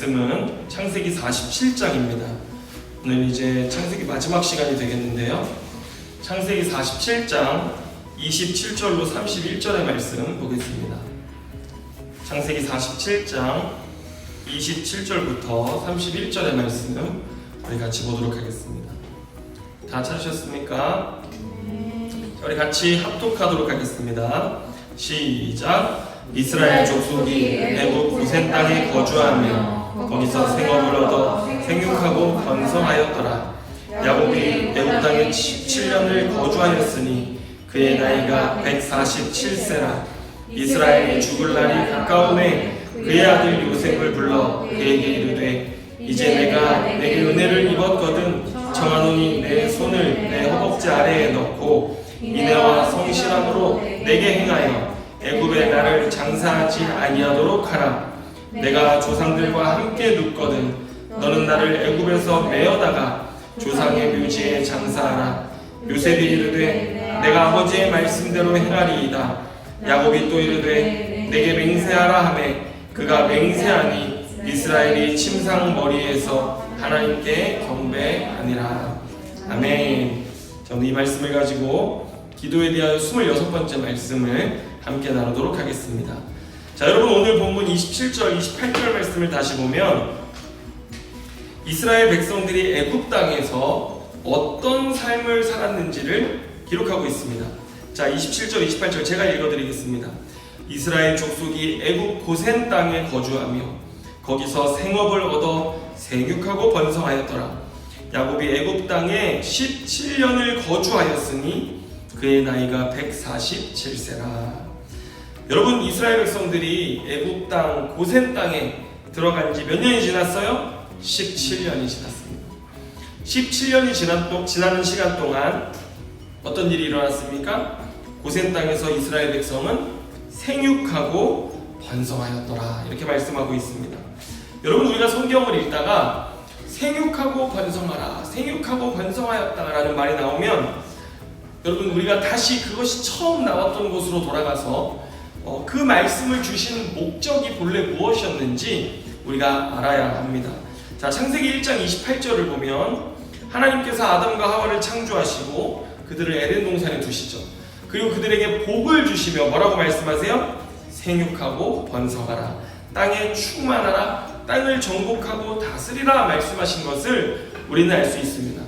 말씀은 창세기 47장입니다. 오늘 이제 창세기 마지막 시간이 되겠는데요. 창세기 47장 27절로 31절의 말씀 보겠습니다. 창세기 47장 27절부터 31절의 말씀 우리 같이 보도록 하겠습니다. 다 찾으셨습니까? 우리 같이 합독하도록 하겠습니다. 시작. 이스라엘 족속이 애굽 고센 땅에 거주하며 거기서 생업을 얻어 생육하고 번성하였더라. 야곱이 애굽 땅에 17년을 거주하였으니 그의 나이가 147세라. 이스라엘이 죽을 날이 가까우매 그의 아들 요셉을 불러 그에게 이르되 이제 내가 내게 은혜를 입었거든 청하노니 내 손을 내 허벅지 아래에 넣고 인애와 성실함으로 내게 행하여 애굽에 나를 장사하지 아니하도록 하라. 내가 조상들과 함께 눕거든 너는 나를 애굽에서 메어다가 조상의 묘지에 장사하라. 요셉이 이르되 내가 아버지의 말씀대로 행하리이다. 야곱이 또 이르되 내게 맹세하라 하매 그가 맹세하니 이스라엘이 침상 머리에서 하나님께 경배하니라. 아멘. 저는 이 말씀을 가지고 기도에 대하여 26번째 말씀을 함께 나누도록 하겠습니다. 자, 여러분 오늘 본문 27절, 28절 말씀을 다시 보면 이스라엘 백성들이 애굽 땅에서 어떤 삶을 살았는지를 기록하고 있습니다. 자, 27절, 28절 제가 읽어드리겠습니다. 이스라엘 족속이 애굽 고센 땅에 거주하며 거기서 생업을 얻어 생육하고 번성하였더라. 야곱이 애굽 땅에 17년을 거주하였으니 그의 나이가 147세라. 여러분 이스라엘 백성들이 애굽 땅 고센 땅에 들어간 지 몇 년이 지났어요? 17년이 지났습니다. 17년이 지나는 시간 동안 어떤 일이 일어났습니까? 고센 땅에서 이스라엘 백성은 생육하고 번성하였더라 이렇게 말씀하고 있습니다. 여러분 우리가 성경을 읽다가 생육하고 번성하라, 생육하고 번성하였다라는 말이 나오면 여러분 우리가 다시 그것이 처음 나왔던 곳으로 돌아가서 그 말씀을 주신 목적이 본래 무엇이었는지 우리가 알아야 합니다. 자, 창세기 1장 28절을 보면 하나님께서 아담과 하와를 창조하시고 그들을 에덴 동산에 두시죠. 그리고 그들에게 복을 주시며 뭐라고 말씀하세요? 생육하고 번성하라, 땅에 충만하라, 땅을 정복하고 다스리라 말씀하신 것을 우리는 알 수 있습니다.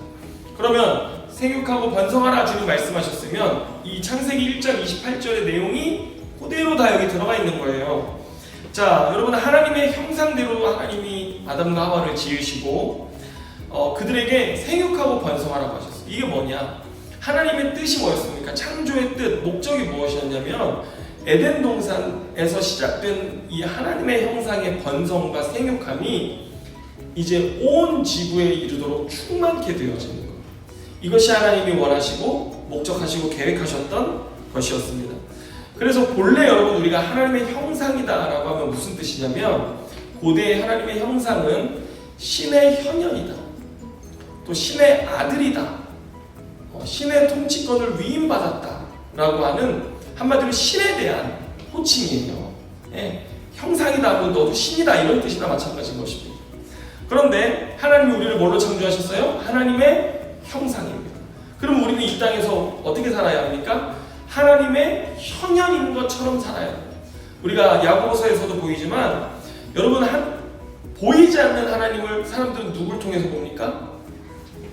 그러면 생육하고 번성하라 주님 말씀하셨으면 이 창세기 1장 28절의 내용이 그대로 다 여기 들어가 있는 거예요. 자, 여러분 하나님의 형상대로 하나님이 아담과 하와를 지으시고 그들에게 생육하고 번성하라고 하셨어요. 이게 뭐냐? 하나님의 뜻이 뭐였습니까? 창조의 뜻, 목적이 무엇이었냐면 에덴 동산에서 시작된 이 하나님의 형상의 번성과 생육함이 이제 온 지구에 이르도록 충만케 되어지는 거예요. 이것이 하나님이 원하시고 목적하시고 계획하셨던 것이었습니다. 그래서 본래 여러분 우리가 하나님의 형상이다라고 하면 무슨 뜻이냐면 고대의 하나님의 형상은 신의 현현이다, 또 신의 아들이다, 신의 통치권을 위임받았다라고 하는 한마디로 신에 대한 호칭이에요. 예, 형상이다 하면 너도 신이다 이런 뜻이나 마찬가지인 것입니다. 그런데 하나님이 우리를 뭘로 창조하셨어요? 하나님의 형상입니다. 그럼 우리는 이 땅에서 어떻게 살아야 합니까? 하나님의 현현인 것처럼 살아야 합니다. 우리가 야고보서에서도 보이지만 여러분 보이지 않는 하나님을 사람들은 누굴 통해서 봅니까?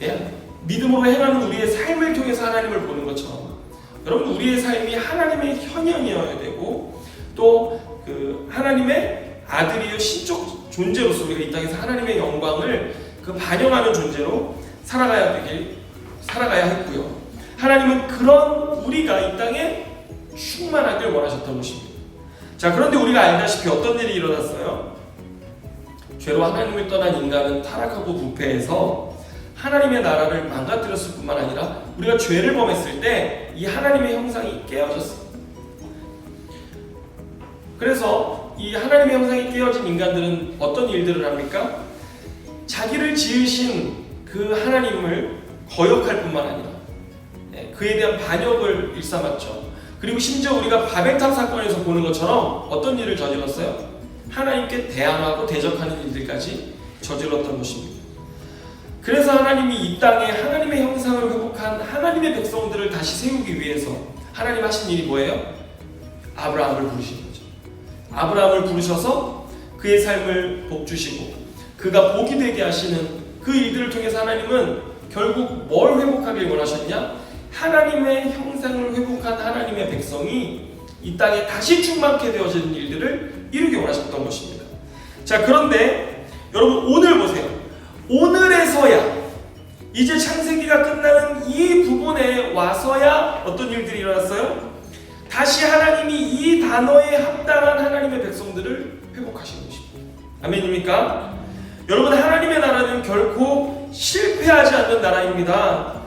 예, 믿음으로 행하는 우리의 삶을 통해서 하나님을 보는 것처럼 여러분 우리의 삶이 하나님의 현현이어야 되고 또 그 하나님의 아들이요 신적 존재로서 우리가 이 땅에서 하나님의 영광을 그 반영하는 존재로 살아가야 했고요. 하나님은 그런 우리가 이 땅에 충만하길 원하셨던 것입니다. 자, 그런데 우리가 알다시피 어떤 일이 일어났어요? 죄로 하나님을 떠난 인간은 타락하고 부패해서 하나님의 나라를 망가뜨렸을 뿐만 아니라 우리가 죄를 범했을 때 이 하나님의 형상이 깨어졌어요. 그래서 이 하나님의 형상이 깨어진 인간들은 어떤 일들을 합니까? 자기를 지으신 그 하나님을 거역할 뿐만 아니라 그에 대한 반역을 일삼았죠. 그리고 심지어 우리가 바벨탑 사건에서 보는 것처럼 어떤 일을 저질렀어요? 하나님께 대항하고 대적하는 일들까지 저질렀던 것입니다. 그래서 하나님이 이 땅에 하나님의 형상을 회복한 하나님의 백성들을 다시 세우기 위해서 하나님 하신 일이 뭐예요? 아브라함을 부르신 거죠. 아브라함을 부르셔서 그의 삶을 복주시고 그가 복이 되게 하시는 그 일들을 통해서 하나님은 결국 뭘 회복하길 원하셨냐? 하나님의 형상을 회복한 하나님의 백성이 이 땅에 다시 충만케 되어지는 일들을 이루기 원하셨던 것입니다. 자, 그런데 여러분 오늘 보세요. 오늘에서야 이제 창세기가 끝나는 이 부분에 와서야 어떤 일들이 일어났어요? 다시 하나님이 이 단어에 합당한 하나님의 백성들을 회복하시는 것입니다. 아멘입니까? 여러분 하나님의 나라는 결코 실패하지 않는 나라입니다.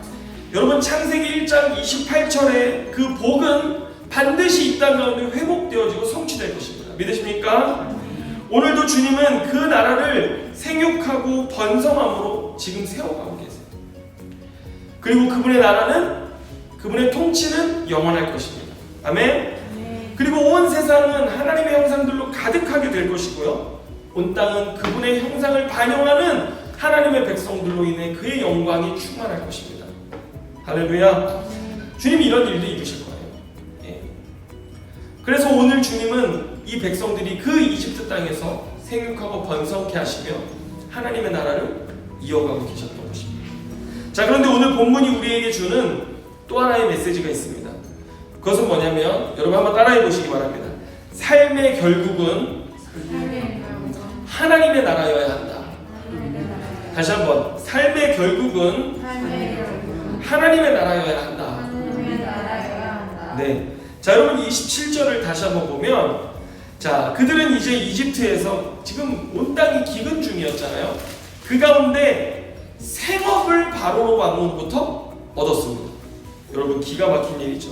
여러분 창세기 1장 28절에 그 복은 반드시 이 땅 가운데 회복되어지고 성취될 것입니다. 믿으십니까? 오늘도 주님은 그 나라를 생육하고 번성함으로 지금 세워가고 계세요. 그리고 그분의 나라는, 그분의 통치는 영원할 것입니다. 아멘? 그리고 온 세상은 하나님의 형상들로 가득하게 될 것이고요. 온 땅은 그분의 형상을 반영하는 하나님의 백성들로 인해 그의 영광이 충만할 것입니다. 할렐루야. 주님이 이런 일도 이루실 거예요. 그래서 오늘 주님은 이 백성들이 그 이집트 땅에서 생육하고 번성케 하시며 하나님의 나라를 이어가고 계셨던 것입니다. 자, 그런데 오늘 본문이 우리에게 주는 또 하나의 메시지가 있습니다. 그것은 뭐냐면 여러분 한번 따라해 보시기 바랍니다. 삶의 결국은 하나님의 나라여야 한다. 다시 한번, 삶의 결국은 하나님의 나라여야 한다. 네. 자, 여러분 27절을 다시 한번 보면, 자, 그들은 이제 이집트에서 지금 온 땅이 기근 중이었잖아요. 그 가운데 생업을 바로 왕으로부터 얻었습니다. 여러분 기가 막힌 일이죠.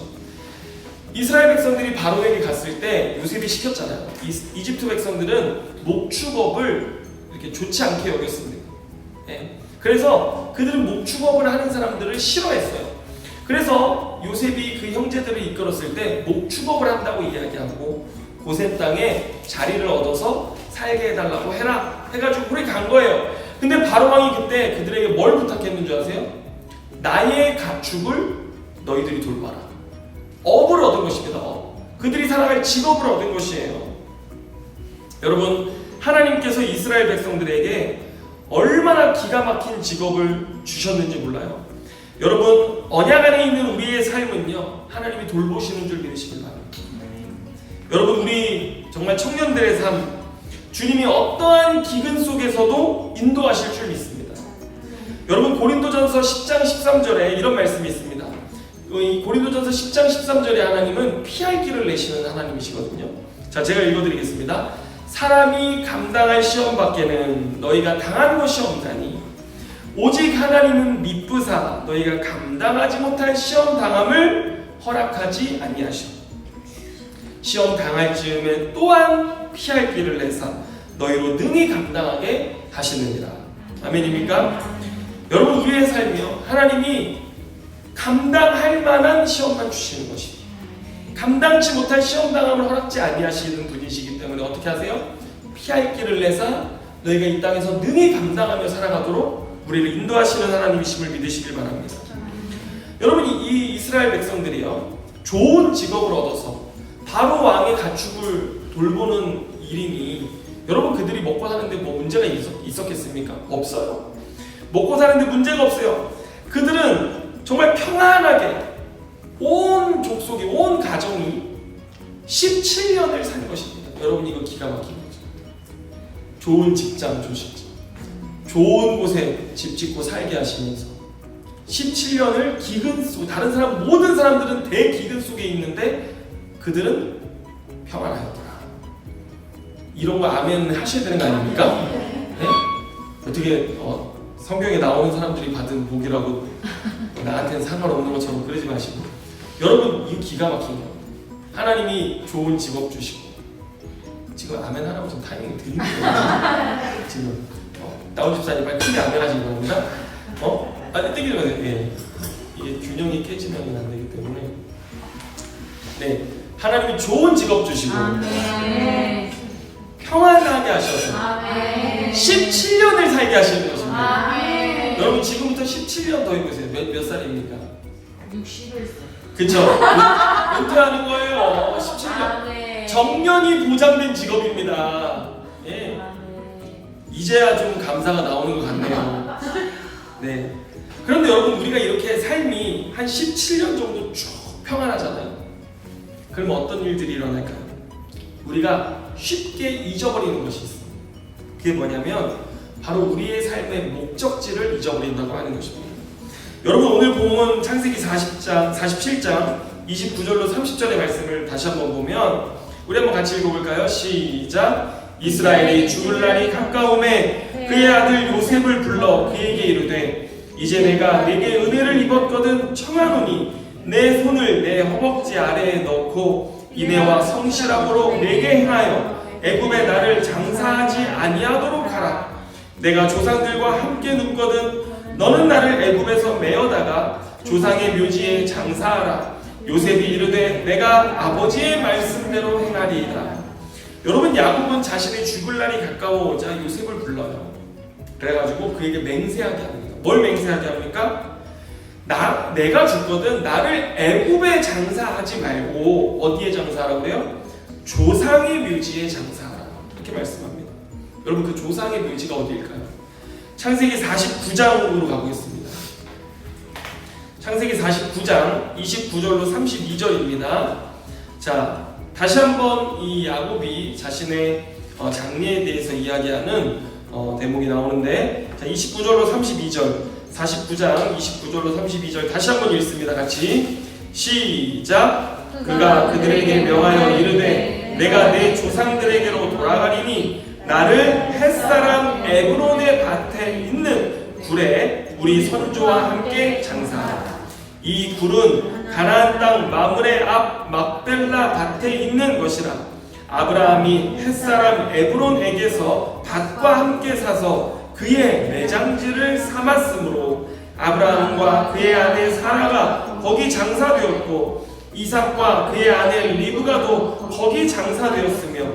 이스라엘 백성들이 바로에게 갔을 때 요셉이 시켰잖아요. 이집트 백성들은 목축업을 이렇게 좋지 않게 여겼습니다. 네. 그래서 그들은 목축업을 하는 사람들을 싫어했어요. 그래서 요셉이 그 형제들을 이끌었을 때 목축업을 한다고 이야기하고 고센 땅에 자리를 얻어서 살게 해달라고 해라 해가지고 그렇게 간 거예요. 근데 바로왕이 그때 그들에게 뭘 부탁했는 줄 아세요? 나의 가축을 너희들이 돌봐라. 업을 얻은 것입니다. 그들이 살아갈 직업을 얻은 것이에요. 여러분 하나님께서 이스라엘 백성들에게 얼마나 기가 막힌 직업을 주셨는지 몰라요. 여러분 언약 안에 있는 우리의 삶은요 하나님이 돌보시는 줄 믿으시길 바랍니다. 여러분 우리 정말 청년들의 삶 주님이 어떠한 기근 속에서도 인도하실 줄 믿습니다. 여러분 고린도전서 10장 13절에 이런 말씀이 있습니다. 이 고린도전서 10장 13절에 하나님은 피할 길을 내시는 하나님이시거든요. 자, 제가 읽어드리겠습니다. 사람이 감당할 시험 밖에는 너희가 당한 것이 없나니 오직 하나님은 미쁘사 너희가 감당하지 못할 시험 당함을 허락하지 아니하시오. 시험 당할 즈음에 또한 피할 길을 내사 너희로 능히 감당하게 하시느니라. 아멘입니까? 여러분 우리의 삶이요 하나님이 감당할 만한 시험만 주시는 것입니다. 감당치 못할 시험 당함을 허락지 아니하시는 분이시기 때문에 어떻게 하세요? 피할 길을 내사 너희가 이 땅에서 능히 감당하며 살아가도록 우리를 인도하시는 하나님이심을 믿으시길 바랍니다. 여러분 이 이스라엘 백성들이요 좋은 직업을 얻어서 바로 왕의 가축을 돌보는 일이니 여러분 그들이 먹고 사는데 뭐 문제가 있었겠습니까? 없어요. 먹고 사는데 문제가 없어요. 그들은 정말 평안하게 온 족속이 온 가정이 17년을 산 것입니다. 여러분 이거 기가 막힌 거죠. 좋은 직장 주시죠. 좋은 곳에 집 짓고 살게 하시면서 17년을 기근 속 다른 사람 모든 사람들은 대기근 속에 있는데 그들은 평안하였더라. 이런 거 아멘 하셔야 되는 거 아닙니까? 네? 어떻게 성경에 나오는 사람들이 받은 복이라고 나한테는 상관없는 것처럼 그러지 마시고 여러분 이거 기가 막힌 거예요. 하나님이 좋은 직업 주시고 지금 아멘 하라고 좀 타이밍 드리는 거예요. 지금 나온 집사님 빨리 크게 아멘 하시기 바랍니다. 아니 땡기지 마세요. 예. 이게 균형이 깨지면 안 되기 때문에 네 하나님이 좋은 직업 주시고 평안하게 하셔서 아멘. 17년을 살게 하시는 것입니다. 아멘. 여러분 지금부터 17년 더 해보세요. 몇 살입니까? 61세. 그쵸? 은퇴하는 거예요. 17년. 아멘. 정년이 보장된 직업입니다. 예. 아멘. 이제야 좀 감사가 나오는 것 같네요. 네. 그런데 여러분 우리가 이렇게 삶이 한 17년 정도 쭉 평안하잖아요. 그럼 어떤 일들이 일어날까요? 우리가 쉽게 잊어버리는 것이 있어요. 그게 뭐냐면 바로 우리의 삶의 목적지를 잊어버린다고 하는 것입니다. 여러분 오늘 본문 창세기 47장 29절로 30절의 말씀을 다시 한번 보면 우리 한번 같이 읽어볼까요? 시작. 이스라엘이 죽을 날이 가까우매 그의 아들 요셉을 불러 그에게 이르되 이제 내가 네게 은혜를 입었거든 청하노니 내 손을 내 허벅지 아래에 넣고 인애와 성실함으로 내게 행하여 애굽에 나를 장사하지 아니하도록 하라. 내가 조상들과 함께 눕거든 너는 나를 애굽에서 메어다가 조상의 묘지에 장사하라. 요셉이 이르되 내가 아버지의 말씀대로 행하리이다. 여러분 야곱은 자신의 죽을 날이 가까워오자 요셉을 불러요. 그래가지고 그에게 맹세하게 합니다. 뭘 맹세하게 합니까? 내가 죽거든 나를 애굽에 장사하지 말고 어디에 장사하라고 그래요? 조상의 묘지에 장사하라. 이렇게 말씀합니다. 여러분 그 조상의 묘지가 어디일까요? 창세기 49장으로 가보겠습니다. 창세기 49장 29절로 32절입니다. 자, 다시 한번 이 야곱이 자신의 장래에 대해서 이야기하는 대목이 나오는데, 자, 29절로 32절, 49장 29절로 32절 다시 한번 읽습니다. 같이 시작. 그가 그들에게 명하여 이르되 내가 내 조상들에게로 돌아가리니 나를 햇사람 에브론의 밭에 있는 굴에 우리 선조와 함께 장사하라. 이 굴은 가나안 땅 마므레 앞 막벨라 밭에 있는 것이라. 아브라함이 햇사람 에브론에게서 밭과 함께 사서 그의 매장지를 삼았으므로 아브라함과 그의 아내 사라가 거기 장사되었고 이삭과 그의 아내 리브가도 거기 장사되었으며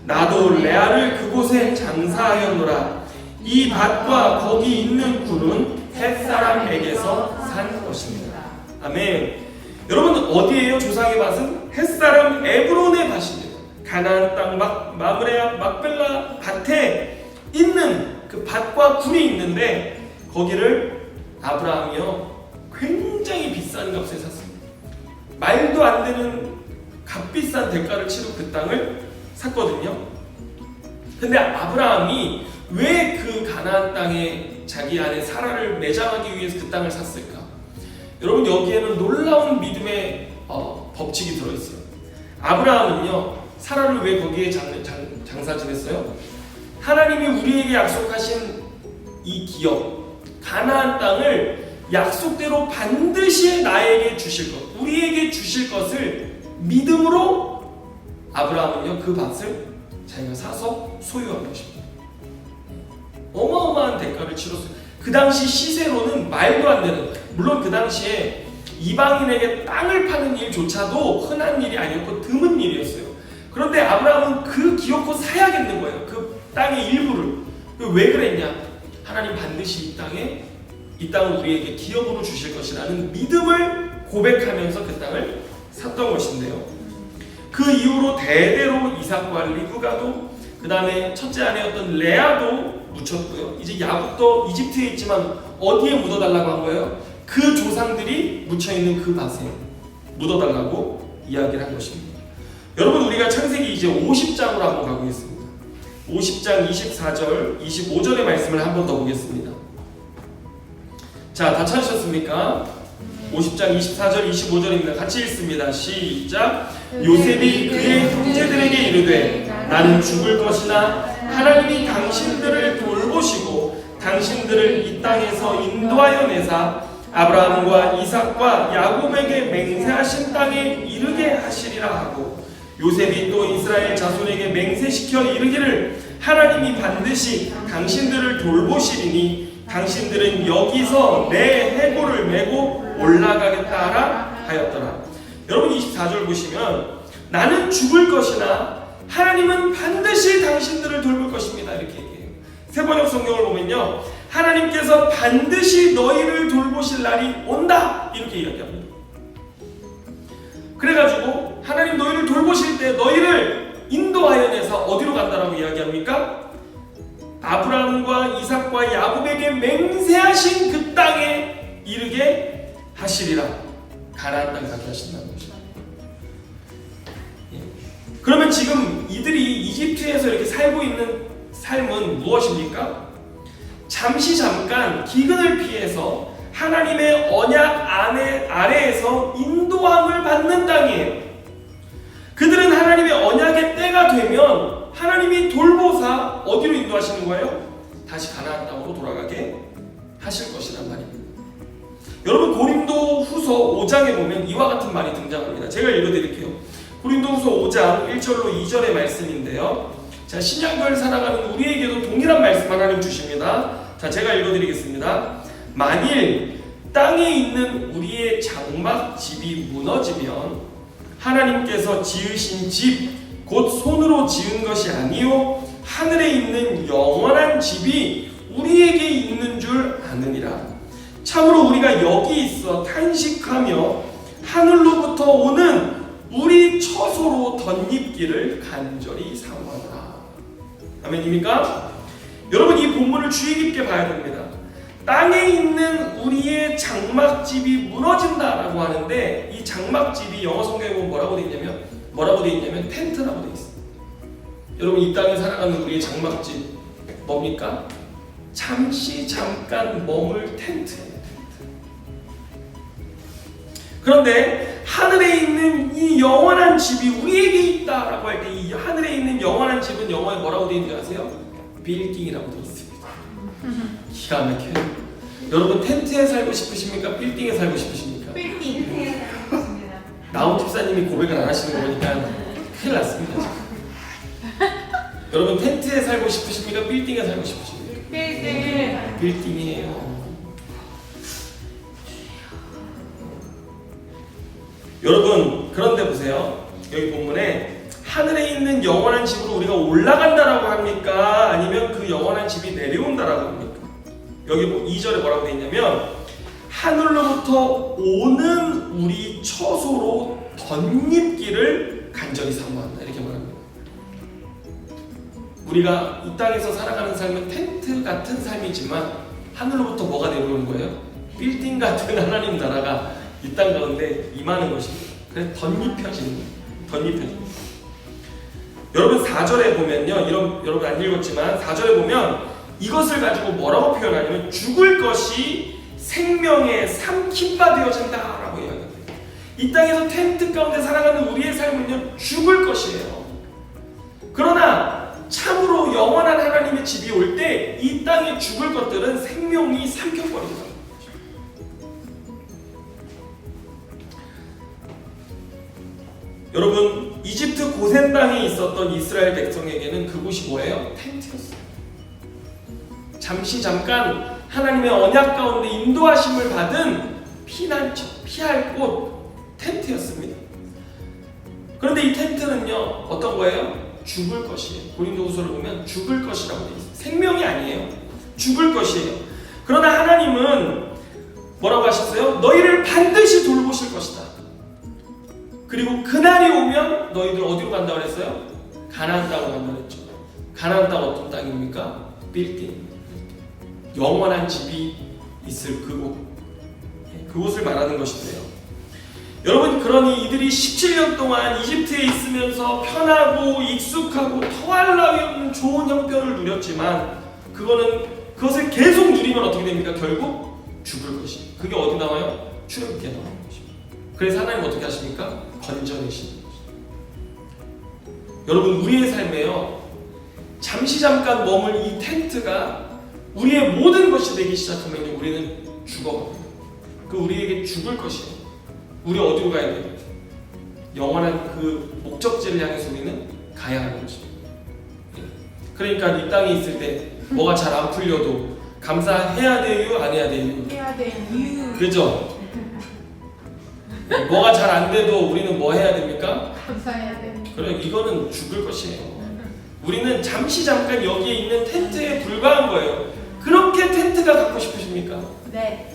나도 레아를 그곳에 장사하였노라. 이 밭과 거기 있는 굴은 햇사람에게서 산 것입니다. 아멘. 여러분 어디에요? 조상의 밭은 햇사람 에브론의 밭입니다. 가나안 땅 마므레 막벨라 밭에 있는 그 밭과 굴이 있는데 거기를 아브라함이요 굉장히 비싼 값에 샀습니다. 말도 안 되는 값비싼 대가를 치르고 그 땅을 샀거든요. 근데 아브라함이 왜 그 가나안 땅에 자기 아내 사라를 매장하기 위해서 그 땅을 샀을까? 여러분 여기에는 놀라운 믿음의 법칙이 들어있어요. 아브라함은요 사라를 왜 거기에 장사 지냈어요? 하나님이 우리에게 약속하신 이 기업 가나안 땅을 약속대로 반드시 나에게 주실 것, 우리에게 주실 것을 믿음으로 아브라함은요 그 밭을 자기가 사서 소유한 것입니다. 어마어마한 대가를 치렀어요. 그 당시 시세로는 말도 안 되는, 물론 그 당시에 이방인에게 땅을 파는 일조차도 흔한 일이 아니었고 드문 일이었어요. 그런데 아브라함은 그 기업고 사야겠는 거예요. 그 땅의 일부를. 왜 그랬냐? 하나님 반드시 이 땅을 우리에게 기업으로 주실 것이라는 믿음을 고백하면서 그 땅을 샀던 것인데요. 그 이후로 대대로 이삭과 리브가도, 그 다음에 첫째 아내였던 레아도 묻혔고요. 이제 야곱도 이집트에 있지만 어디에 묻어달라고 한 거예요? 그 조상들이 묻혀있는 그 밭에 묻어달라고 이야기를 한 것입니다. 여러분 우리가 창세기 이제 50장으로 한번 가보겠습니다. 50장 24절 25절의 말씀을 한 번 더 보겠습니다. 자, 다 찾으셨습니까? 50장 24절 25절입니다. 같이 읽습니다. 시작. 요셉이 그의 형제들에게 이르되 나는 죽을 것이나 하나님이 당신들을 돌보시고 당신들을 이 땅에서 인도하여 내사 아브라함과 이삭과 야곱에게 맹세하신 땅에 이르게 하시리라 하고, 요셉이 또 이스라엘 자손에게 맹세시켜 이르기를 하나님이 반드시 당신들을 돌보시리니 당신들은 여기서 내 해골을 메고 올라가겠다 하였더라. 여러분 24절 보시면 나는 죽을 것이나 하나님은 반드시 당신들을 돌볼 것입니다. 이렇게 얘기해요. 세번역 성경을 보면요, 하나님께서 반드시 너희를 돌보실 날이 온다 이렇게 이야기합니다. 그래가지고 하나님 너희를 돌보실 때 너희를 인도하여 내서 어디로 간다라고 이야기합니까? 아브라함과 이삭과 야곱에게 맹세하신 그 땅에 이르게 하시리라. 가나안 땅 가게 하신다는 것이죠. 그러면 지금 이들이 이집트에서 이렇게 살고 있는 삶은 무엇입니까? 잠시 잠깐 기근을 피해서 하나님의 언약 아래에서 인도함을 받는 땅이에요. 그들은 하나님의 언약의 때가 되면 하나님이 돌보사 어디로 인도하시는 거예요? 다시 가나안 땅으로 돌아가게 하실 것이란 말입니다. 여러분, 고린도 후서 5장에 보면 이와 같은 말이 등장합니다. 제가 읽어드릴게요. 고린도 후서 5장 1절로 2절의 말씀인데요, 자, 신약을 살아가는 우리에게도 동일한 말씀 하나님 주십니다. 자, 제가 읽어드리겠습니다. 만일 땅에 있는 우리의 장막집이 무너지면 하나님께서 지으신 집 곧 손으로 지은 것이 아니요 하늘에 있는 영원한 집이 우리에게 있는 줄 아느니라. 참으로 우리가 여기 있어 탄식하며 하늘로부터 오는 우리 처소로 덧입기를 간절히 사모하노라. 아멘입니까? 여러분, 이 본문을 주의 깊게 봐야 됩니다. 땅에 있는 우리의 장막집이 무너진다라고 하는데, 이 장막집이 영어 성경에 보면 뭐라고 되어 있냐면 텐트라고 되어 있습니다. 여러분, 이 땅에 살아가는 우리의 장막집 뭡니까? 잠시 잠깐 머물 텐트예요. 그런데 하늘에 있는 이 영원한 집이 우리에게 있다라고 할 때, 이 하늘에 있는 영원한 집은 영어에 뭐라고 되어 있는지 아세요? 빌딩이라고 되어 있습니다. 기가 막혀요. 여러분, 텐트에 살고 싶으십니까? 빌딩에 살고 싶으십니까? 빌딩. 나온 집사님이 고백을 안 하시는 거 보니까 큰일 났습니다, 지금. 여러분, 텐트에 살고 싶으십니까? 빌딩에 살고 싶으십니까? 빌딩. 빌딩이에요. 여러분, 그런데 보세요. 여기 본문에 하늘에 있는 영원한 집으로 우리가 올라간다라고 합니까? 아니면 그 영원한 집이 내려온다라고 합니까? 여기 2절에 뭐라고 되어 있냐면 하늘로부터 오는 우리 처소로 덧입기를 간절히 사모한다 이렇게 말합니다. 우리가 이 땅에서 살아가는 삶은 텐트 같은 삶이지만 하늘로부터 뭐가 내려오는 거예요? 빌딩 같은 하나님 나라가 이 땅 가운데 임하는 것입니다. 그래서 덧입혀지는 거예요. 덧입혀지는 거예요. 여러분, 4절에 보면요, 여러분 안 읽었지만 4절에 보면 이것을 가지고 뭐라고 표현하냐면 죽을 것이 생명의 삼킴바 되어진다라고 이야기합니다. 이 땅에서 텐트 가운데 살아가는 우리의 삶은요, 죽을 것이에요. 그러나 참으로 영원한 하나님의 집이 올 때 이 땅에 죽을 것들은 생명이 삼켜버린다. 여러분, 이집트 고센 땅에 있었던 이스라엘 백성에게는 그곳이 뭐예요? 텐트였어요. 잠시 잠깐 하나님의 언약 가운데 인도하심을 받은 피난처, 피할 곳, 텐트였습니다. 그런데 이 텐트는요, 어떤 거예요? 죽을 것이에요. 고린도후서를 보면 죽을 것이라고 되어 있어요. 생명이 아니에요. 죽을 것이에요. 그러나 하나님은 뭐라고 하셨어요? 너희를 반드시 돌보실 것이다. 그리고 그날이 오면 너희들 어디로 간다고 그랬어요? 가나안 땅으로 간다고 했죠. 가나안 땅 어떤 땅입니까? 빌딩. 영원한 집이 있을 그곳. 그곳을 말하는 것인데요. 여러분, 그러니 이들이 17년 동안 이집트에 있으면서 편하고 익숙하고 더할 나위 없는 좋은 형편을 누렸지만 그것을 계속 누리면 어떻게 됩니까? 결국 죽을 것이. 그게 어디 나와요? 출애굽기에 나오는 것입니다. 그래서 하나님 어떻게 하십니까? 건져내시는 것입니다. 여러분, 우리의 삶에요, 잠시 잠깐 머물 이 텐트가 우리의 모든 것이 되기 시작하면 우리는 죽어갑니다. 그 우리에게 죽을 것이에요. 우리 어디로 가야 돼요? 영원한 그 목적지를 향해서 우리는 가야 하는 것입니다. 그러니까 이 땅에 있을 때 뭐가 잘 안 풀려도 감사해야 돼요? 안 해야 돼요? 해야 돼요. 그죠? 뭐가 잘 안 돼도 우리는 뭐 해야 됩니까? 감사해야 돼. 그래, 이거는 죽을 것이에요. 우리는 잠깐 여기에 있는 텐트에 불과한 거예요. 그렇게 텐트가 갖고 싶으십니까? 네.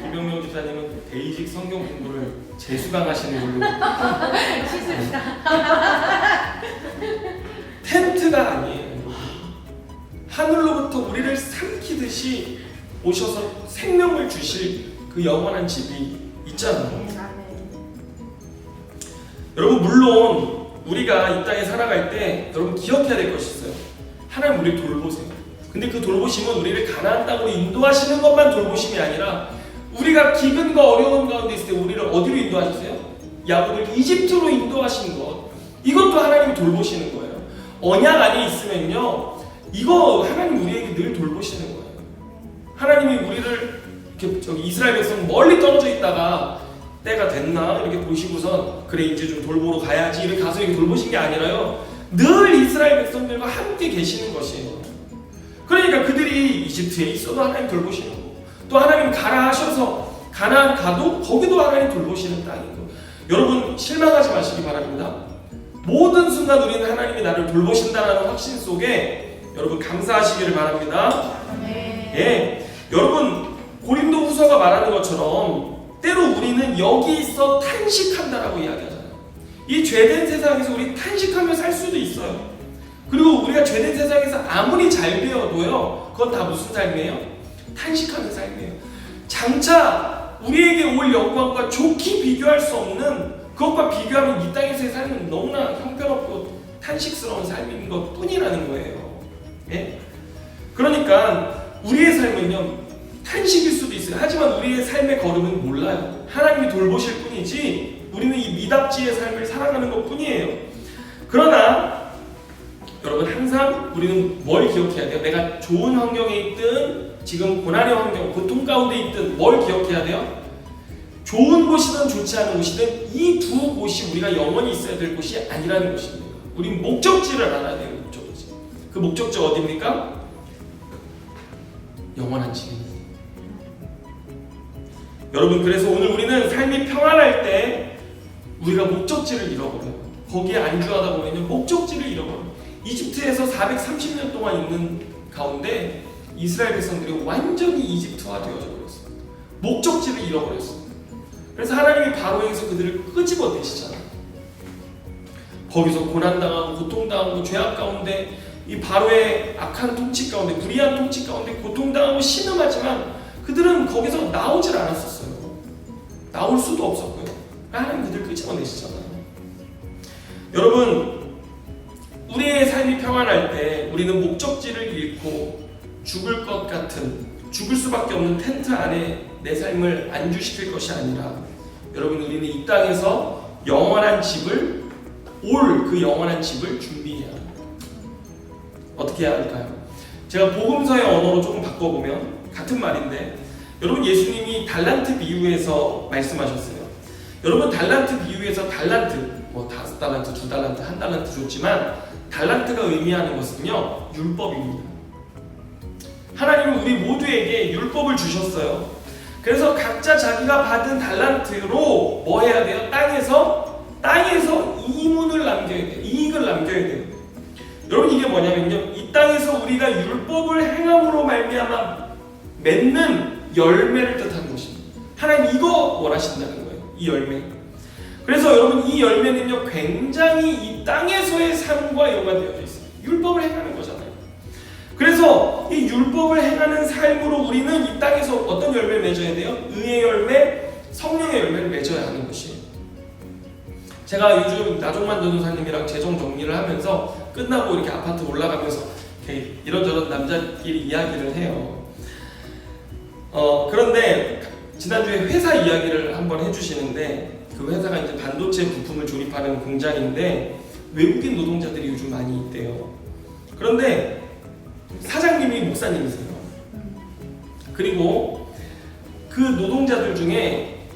김병명 집사님은 베이직 성경 공부를 재수강하시는 걸로. 씻읍시다. 텐트가 아니에요. 하늘로부터 우리를 삼키듯이 오셔서 생명을 주실 그 영원한 집이 있잖아요. 아멘. 여러분, 물론 우리가 이 땅에 살아갈 때 여러분 기억해야 될 것이 있어요. 하나님 우리를 돌보세요. 근데 그 돌보심은 우리를 가나안 땅으로 인도하시는 것만 돌보심이 아니라 우리가 기근과 어려운 가운데 있을 때 우리를 어디로 인도하셨어요? 야곱을 이집트로 인도하신 것, 이것도 하나님이 돌보시는 거예요. 언약 안에 있으면요, 이거 하나님 우리에게 늘 돌보시는 거예요. 하나님이 우리를 이렇게 이스라엘 백성 멀리 떨어져 있다가 때가 됐나 이렇게 보시고선 그래 이제 좀 돌보러 가야지 이렇게 가서 이렇게 돌보신 게 아니라요, 늘 이스라엘 백성들과 함께 계시는 것이에요. 그러니까 그들이 이집트에 있어도 하나님 돌보시는 거고, 또 하나님 가라 하셔서 가나안 가도 거기도 하나님 돌보시는 땅이고, 여러분 실망하지 마시기 바랍니다. 모든 순간 우리는 하나님이 나를 돌보신다는 확신 속에 여러분 감사하시기를 바랍니다. 네. 예, 여러분 고린도 후서가 말하는 것처럼 때로 우리는 여기 있어 탄식한다라고 이야기하잖아요. 이 죄된 세상에서 우리 탄식하며 살 수도 있어요. 그리고 우리가 죄된 세상에서 아무리 잘 되어도요, 그건 다 무슨 삶이에요? 탄식하는 삶이에요. 장차 우리에게 올 영광과 좋게 비교할 수 없는, 그것과 비교하면 이 땅에서의 삶은 너무나 형편없고 탄식스러운 삶인 것 뿐이라는 거예요. 예? 그러니까 우리의 삶은요, 탄식일 수도 있어요. 하지만 우리의 삶의 걸음은 몰라요. 하나님이 돌보실 뿐이지 우리는 이 미답지의 삶을 살아가는 것 뿐이에요. 그러나 여러분, 항상 우리는 뭘 기억해야 돼요? 내가 좋은 환경에 있든 지금 고난의 환경, 고통 가운데 있든 뭘 기억해야 돼요? 좋은 곳이든 좋지 않은 곳이든 이 두 곳이 우리가 영원히 있어야 될 곳이 아니라는 것입니다. 우린 목적지를 알아야 돼요. 목적지. 그 목적지 어디입니까? 영원한 집입니다. 여러분, 그래서 오늘 우리는 삶이 평안할 때 우리가 목적지를 잃어버려요. 거기에 안주하다 보면 목적지를 잃어버려요. 이집트에서 430년 동안 있는 가운데 이스라엘 백성들이 완전히 이집트화 되어져 버렸어요. 목적지를 잃어버렸어요. 그래서 하나님이 바로에서 그들을 끄집어내시잖아요. 거기서 고난당하고 고통당하고 죄악 가운데, 이 바로의 악한 통치 가운데, 불의한 통치 가운데 고통당하고 신음하지만 그들은 거기서 나오질 않았었어요. 나올 수도 없었고요. 하나님 그들 끄집어내시잖아요. 여러분, 우리의 삶이 평안할 때 우리는 목적지를 잃고 죽을 것 같은, 죽을 수밖에 없는 텐트 안에 내 삶을 안주시킬 것이 아니라, 여러분, 우리는 이 땅에서 영원한 집을, 올 그 영원한 집을 준비해야 합니다. 어떻게 해야 할까요? 제가 복음서의 언어로 조금 바꿔보면 같은 말인데, 여러분, 예수님이 달란트 비유에서 말씀하셨어요. 여러분, 달란트 비유에서 달란트, 뭐 5달란트, 2달란트, 1달란트 줬지만 달란트가 의미하는 것은요, 율법입니다. 하나님은 우리 모두에게 율법을 주셨어요. 그래서 각자 자기가 받은 달란트로 뭐 해야 돼요? 땅에서 이문을 남겨야 돼요. 이익을 남겨야 돼요. 여러분, 이게 뭐냐면요, 이 땅에서 우리가 율법을 행함으로 말미암아 맺는 열매를 뜻하는 것입니다. 하나님 이거 원하신다는 거예요. 이 열매. 그래서 여러분, 이 열매는요, 굉장히 이 땅에서의 삶과 연관되어져 있어요. 율법을 행하는 거잖아요. 그래서 이 율법을 행하는 삶으로 우리는 이 땅에서 어떤 열매를 맺어야 돼요? 의의 열매, 성령의 열매를 맺어야 하는 것이에요. 제가 요즘 나종만 전도사님이랑 재정 정리를 하면서 끝나고 이렇게 아파트 올라가면서 이렇게 이런저런 남자끼리 이야기를 해요. 그런데 지난주에 회사 이야기를 한번 해주시는데, 그 회사가 이제 반도체 부품을 조립하는 공장인데 외국인 노동자들이 요즘 많이 있대요. 그런데 사장님이 목사님이세요. 그리고 그 노동자들 중에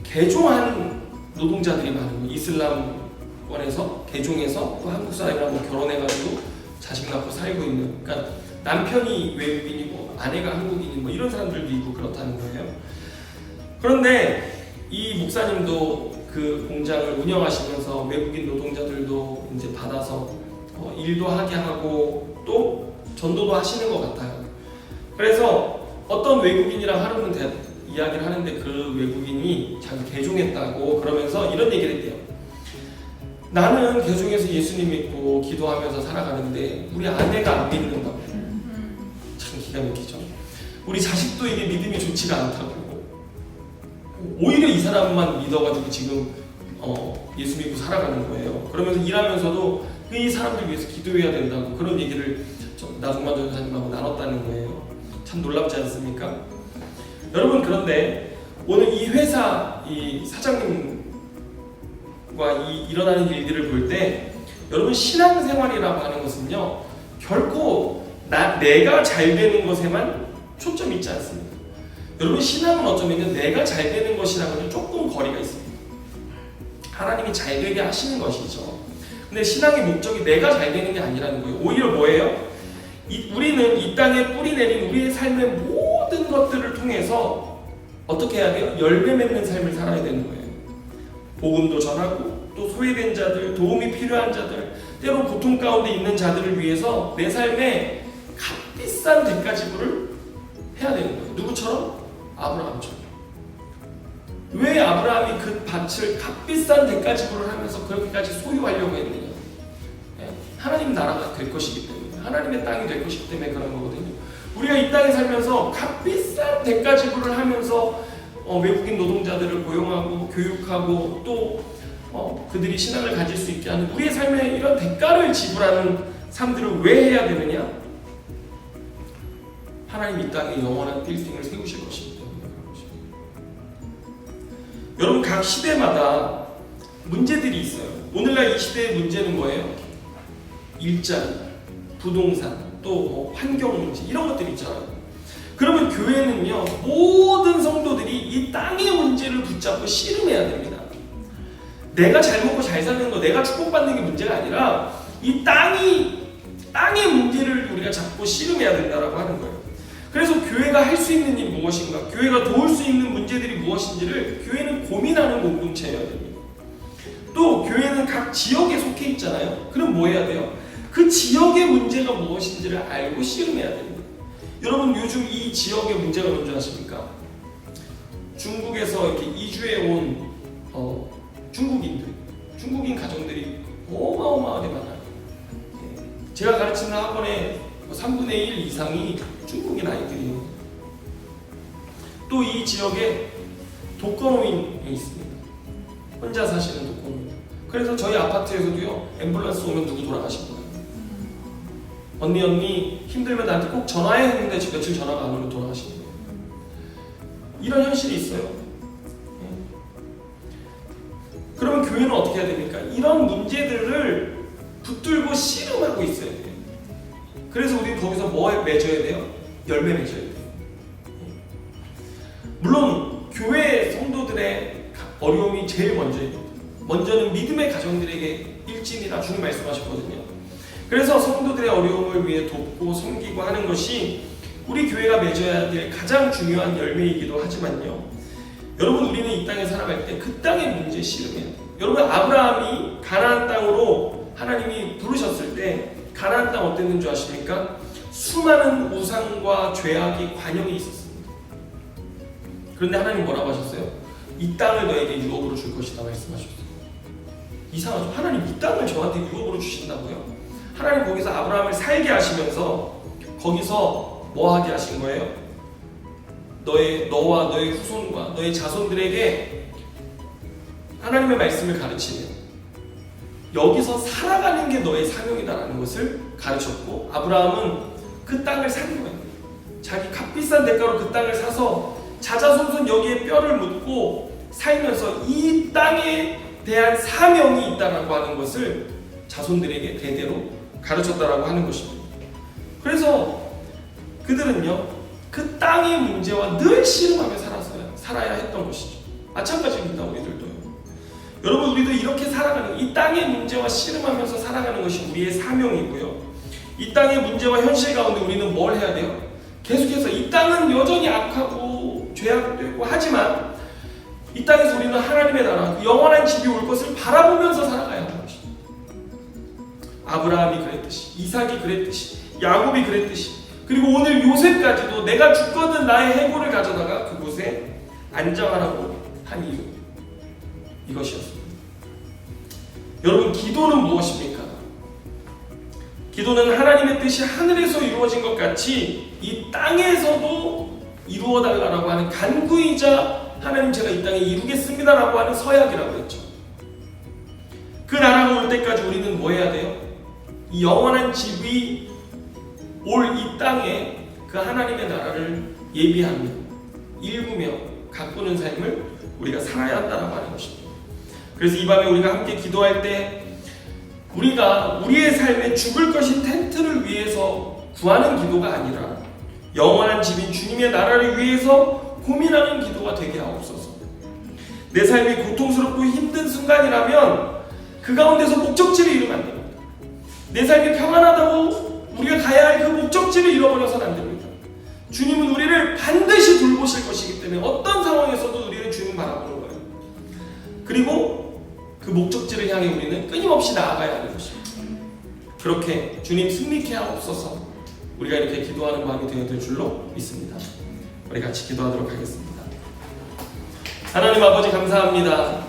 개종한 노동자들이 많은 거예요. 이슬람권에서 개종해서 또 한국 사람이랑 뭐 결혼해가지고 자식 낳고 살고 있는, 그러니까 남편이 외국인이고 아내가 한국인인 뭐 이런 사람들도 있고 그렇다는 거예요. 그런데 이 목사님도 그 공장을 운영하시면서 외국인 노동자들도 이제 받아서 일도 하게 하고 또 전도도 하시는 것 같아요. 그래서 어떤 외국인이랑 하루는 이야기를 하는데 그 외국인이 자기 개종했다고 그러면서 이런 얘기를 했대요. 나는 개종해서 예수님 믿고 기도하면서 살아가는데 우리 아내가 안 믿는다고. 참 기가 막히죠. 우리 자식도 이게 믿음이 좋지가 않다고. 오히려 이 사람만 믿어가지고 지금 예수 믿고 살아가는 거예요. 그러면서 일하면서도 이 사람들 위해서 기도해야 된다고 그런 얘기를 나중만 전사님하고 나눴다는 거예요. 참 놀랍지 않습니까? 여러분, 그런데 오늘 이 회사 이 사장님과 일어나는 일들을 볼 때 여러분, 신앙생활이라고 하는 것은요 결코 내가 잘 되는 것에만 초점이 있지 않습니다. 여러분, 신앙은 어쩌면 내가 잘 되는 것이랑은 조금 거리가 있습니다. 하나님이 잘 되게 하시는 것이죠. 근데 신앙의 목적이 내가 잘 되는 게 아니라는 거예요. 오히려 뭐예요? 우리는 이 땅에 뿌리 내린 우리의 삶의 모든 것들을 통해서 어떻게 해야 돼요? 열매 맺는 삶을 살아야 되는 거예요. 복음도 전하고 또 소외된 자들, 도움이 필요한 자들, 때로 고통 가운데 있는 자들을 위해서 내 삶에 값비싼 대가지불을 해야 되는 거예요. 누구처럼? 아브라함처럼. 왜 아브라함이 그 밭을 값비싼 대가지불을 하면서 그렇게까지 소유하려고 했느냐? 하나님 나라가 될 것이기 때문에, 하나님의 땅이 될 것이기 때문에 그런 거거든요. 우리가 이 땅에 살면서 값비싼 대가지불을 하면서 외국인 노동자들을 고용하고 교육하고 또 그들이 신앙을 가질 수 있게 하는 우리의 삶에 이런 대가를 지불하는 삶들을 왜 해야 되느냐? 하나님 이 땅에 영원한 빌딩을 세우실 것입니다. 여러분, 각 시대마다 문제들이 있어요. 오늘날 이 시대의 문제는 뭐예요? 일자리, 부동산, 또 환경 문제 이런 것들이 있잖아요. 그러면 교회는요 모든 성도들이 이 땅의 문제를 붙잡고 씨름해야 됩니다. 내가 잘 먹고 잘 사는 거, 내가 축복받는 게 문제가 아니라 이 땅의 문제를 우리가 잡고 씨름해야 된다라고 하는 거예요. 그래서 교회가 할 수 있는 일이 무엇인가, 교회가 도울 수 있는 문제들이 무엇인지를 교회는 고민하는 공동체여야 됩니다. 또 교회는 각 지역에 속해 있잖아요. 그럼 뭐 해야 돼요? 그 지역의 문제가 무엇인지를 알고 씨름해야 됩니다. 여러분, 요즘 이 지역의 문제가 뭔지 아십니까? 중국에서 이렇게 이주해 온 중국인 가정들이 어마어마하게 많아요. 제가 가르치는 학원의 3분의 1 이상이 중국인 아이들이에요. 또 이 지역에 독거노인이 있습니다. 혼자 사시는 독거노인. 그래서 저희 아파트에서도요 앰뷸런스 오면 누구 돌아가신 거예요. 언니 힘들면 나한테 꼭 전화해 했는데 며칠 전화가 안 오면 돌아가신 거예요. 이런 현실이 있어요. 그러면 교회는 어떻게 해야 됩니까? 이런 문제들을 붙들고 씨름하고 있어야 돼요. 그래서 우리는 거기서 뭐 맺어야 돼요? 열매 맺어야 돼요. 물론 교회 성도들의 어려움이 제일 먼저입니다. 먼저는 믿음의 가정들에게 일진이라 주님 말씀하셨거든요. 그래서 성도들의 어려움을 위해 돕고 섬기고 하는 것이 우리 교회가 맺어야 될 가장 중요한 열매이기도 하지만요, 여러분, 우리는 이 땅에 살아갈 때 그 땅의 문제에 씨름해야 돼요. 여러분, 아브라함이 가나안 땅으로 하나님이 부르셨을 때 가나안 땅 어땠는 줄 아십니까? 수많은 우상과 죄악이 관영이 있었습니다. 그런데 하나님 뭐라고 하셨어요? 이 땅을 너에게 유업으로 줄 것이다 말씀하셨어요. 이상하죠? 하나님 이 땅을 저한테 유업으로 주신다고요? 하나님 거기서 아브라함을 살게 하시면서 거기서 뭐 하게 하신 거예요? 너와 너의 후손과 너의 자손들에게 하나님의 말씀을 가르치며 여기서 살아가는 게 너의 사명이다라는 것을 가르쳤고, 아브라함은 그 땅을 산 거예요. 자기 값비싼 대가로 그 땅을 사서 자자손손 여기에 뼈를 묻고 살면서 이 땅에 대한 사명이 있다라고 하는 것을 자손들에게 대대로 가르쳤다라고 하는 것입니다. 그래서 그들은요 그 땅의 문제와 늘 씨름하며 살아야 했던 것이죠. 마찬가지입니다. 우리들도요. 여러분, 우리도 이렇게 살아가는, 이 땅의 문제와 씨름하면서 살아가는 것이 우리의 사명이고요. 이 땅의 문제와 현실 가운데 우리는 뭘 해야 돼요? 계속해서 이 땅은 여전히 악하고 죄악되고 하지만 이 땅에서 우리는 하나님의 나라, 그 영원한 집이 올 것을 바라보면서 살아가야 하는 것입니다. 아브라함이 그랬듯이, 이삭이 그랬듯이, 야곱이 그랬듯이, 그리고 오늘 요셉까지도 내가 죽거든 나의 해골을 가져다가 그곳에 안장하라고 한 이유, 이것이었습니다. 여러분, 기도는 무엇입니까? 기도는 하나님의 뜻이 하늘에서 이루어진 것 같이 이 땅에서도 이루어달라고 하는 간구이자 하나님 제가 이 땅에 이루겠습니다라고 하는 서약이라고 했죠. 그 나라가 올 때까지 우리는 뭐 해야 돼요? 이 영원한 집이 올 이 땅에 그 하나님의 나라를 예비하며 일구며 가꾸는 삶을 우리가 살아야 한다라고 하는 것입니다. 그래서 이 밤에 우리가 함께 기도할 때 우리가 우리의 삶에 죽을 것인 텐트를 위해서 구하는 기도가 아니라 영원한 집인 주님의 나라를 위해서 고민하는 기도가 되게 하옵소서. 내 삶이 고통스럽고 힘든 순간이라면 그 가운데서 목적지를 잃으면 안 됩니다. 내 삶이 평안하다고 우리가 가야 할 그 목적지를 잃어버려서는 안 됩니다. 주님은 우리를 반드시 돌보실 것이기 때문에 어떤 상황에서도 우리를 주님 바라보는 거예요. 그리고 그 목적지를 향해 우리는 끊임없이 나아가야 하는 것입니다. 그렇게 주님 승리케 하옵소서. 우리가 이렇게 기도하는 마음이 되어질 줄로 믿습니다. 우리 같이 기도하도록 하겠습니다. 하나님 아버지 감사합니다.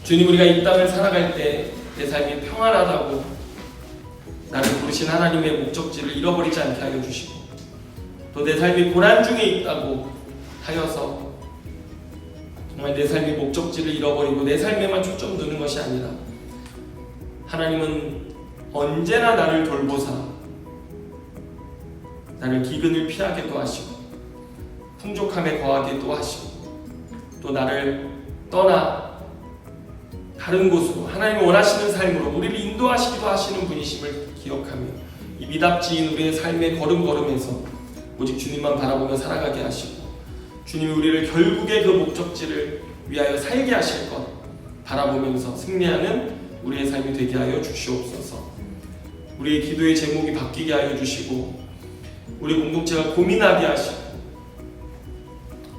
주님, 우리가 이 땅을 살아갈 때 내 삶이 평안하다고 나를 부르신 하나님의 목적지를 잃어버리지 않게 하여 주시고 또 내 삶이 고난 중에 있다고 하여서 정말 내 삶이 목적지를 잃어버리고 내 삶에만 초점 두는 것이 아니라 하나님은 언제나 나를 돌보사 나를 기근을 피하게도 하시고 풍족함에 거하게도 하시고 또 나를 떠나 다른 곳으로 하나님이 원하시는 삶으로 우리를 인도하시기도 하시는 분이심을 기억하며 이 미답지인 우리의 삶의 걸음걸음에서 오직 주님만 바라보며 살아가게 하시고 주님이 우리를 결국에 그 목적지를 위하여 살게 하실 것 바라보면서 승리하는 우리의 삶이 되게 하여 주시옵소서. 우리의 기도의 제목이 바뀌게 하여 주시고 우리 공동체가 고민하게 하시고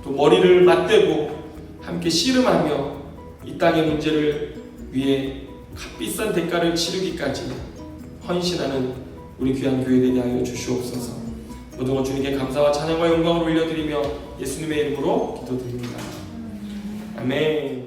또 머리를 맞대고 함께 씨름하며 이 땅의 문제를 위해 값비싼 대가를 치르기까지 헌신하는 우리 귀한 교회 되게 하여 주시옵소서. 모든 것 주님께 감사와 찬양과 영광을 올려드리며 예수님의 이름으로 기도드립니다. 아멘.